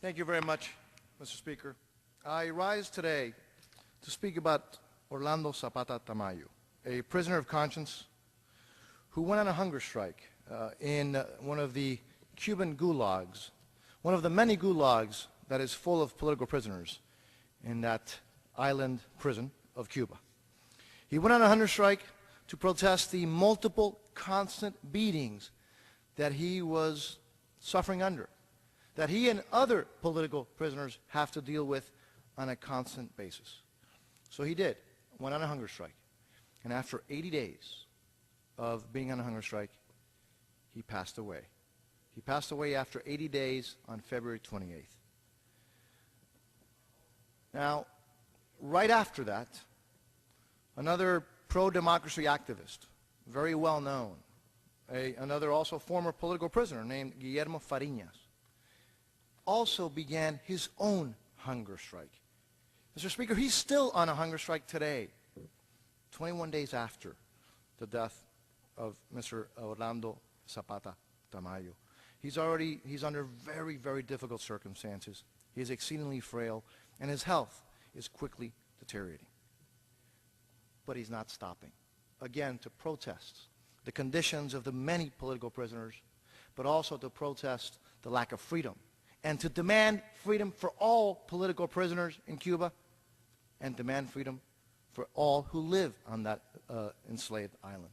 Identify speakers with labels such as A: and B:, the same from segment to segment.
A: Thank you very much, Mr. Speaker. I rise today to speak about Orlando Zapata Tamayo, a prisoner of conscience who went on a hunger strike in one of the Cuban gulags, one of the many gulags that is full of political prisoners in that island prison of Cuba. He went on a hunger strike to protest the multiple constant beatings that he was suffering under, that he and other political prisoners have to deal with on a constant basis. So he did, went on a hunger strike. And after 80 days of being on a hunger strike, he passed away. He passed away after 80 days on February 28th. Now, right after that, another pro-democracy activist, very well known, another also former political prisoner named Guillermo Fariñas, also began his own hunger strike. Mr. Speaker, he's still on a hunger strike today, 21 days after the death of Mr. Orlando Zapata Tamayo. He's under very, very difficult circumstances. He is exceedingly frail, and his health is quickly deteriorating. But he's not stopping, again, to protest the conditions of the many political prisoners, but also to protest the lack of freedom, and to demand freedom for all political prisoners in Cuba, and demand freedom for all who live on that enslaved island.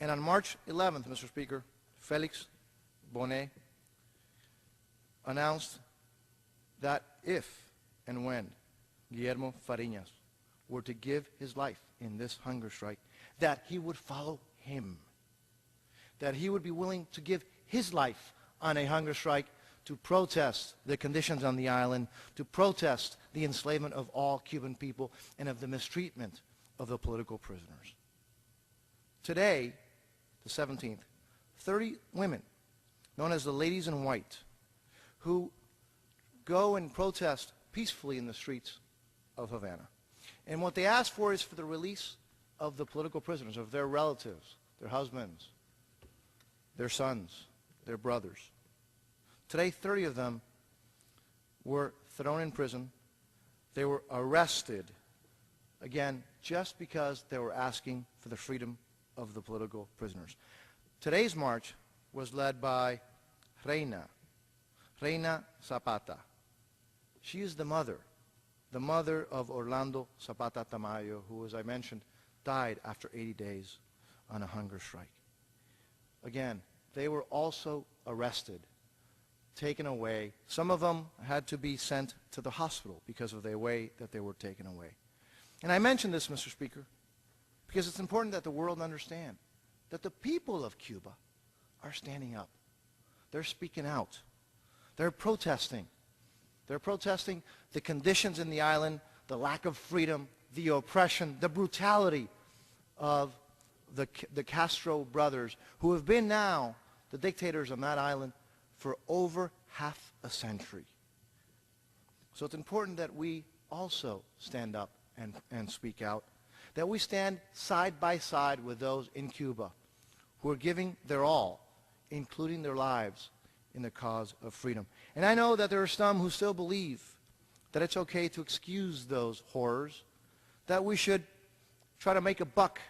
A: And on March 11th, Mr. Speaker, Felix Bonet announced that if and when Guillermo Fariñas were to give his life in this hunger strike, that he would follow him, that he would be willing to give his life on a hunger strike to protest the conditions on the island, to protest the enslavement of all Cuban people and of the mistreatment of the political prisoners. Today, the 17th, 30 women, known as the Ladies in White, who go and protest peacefully in the streets of Havana. And what they ask for is for the release of the political prisoners, of their relatives, their husbands, their sons, their brothers. Today, 30 of them were thrown in prison. They were arrested, again, just because they were asking for the freedom of the political prisoners. Today's march was led by Reina Zapata. She is the mother of Orlando Zapata Tamayo, who, as I mentioned, died after 80 days on a hunger strike. Again, they were also arrested, taken away. Some of them had to be sent to the hospital because of the way that they were taken away. And I mention this, Mr. Speaker, because it's important that the world understand that the people of Cuba are standing up. They're speaking out. They're protesting. They're protesting the conditions in the island, the lack of freedom, the oppression, the brutality of the Castro brothers, who have been now the dictators on that island for over half a century. So it's important that we also stand up and speak out, that we stand side by side with those in Cuba who are giving their all, including their lives, in the cause of freedom. And I know that there are some who still believe that it's okay to excuse those horrors, that we should try to make a buck,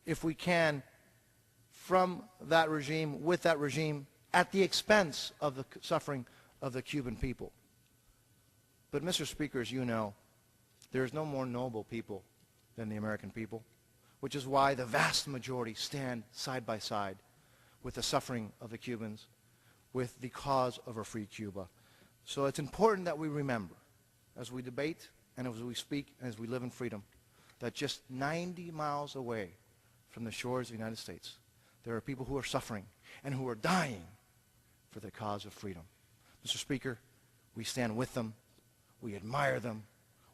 A: if we can, from that regime, with that regime, at the expense of the suffering of the Cuban people. But, Mr. Speaker, as you know, there is no more noble people than the American people, which is why the vast majority stand side by side with the suffering of the Cubans, with the cause of a free Cuba. So it's important that we remember, as we debate and as we speak and as we live in freedom, that just 90 miles away from the shores of the United States, there are people who are suffering and who are dying for the cause of freedom. Mr. Speaker, we stand with them, we admire them,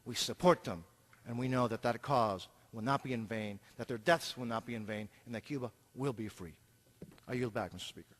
A: we support them, and we know that that cause will not be in vain, that their deaths will not be in vain, and that Cuba will be free. I yield back, Mr. Speaker.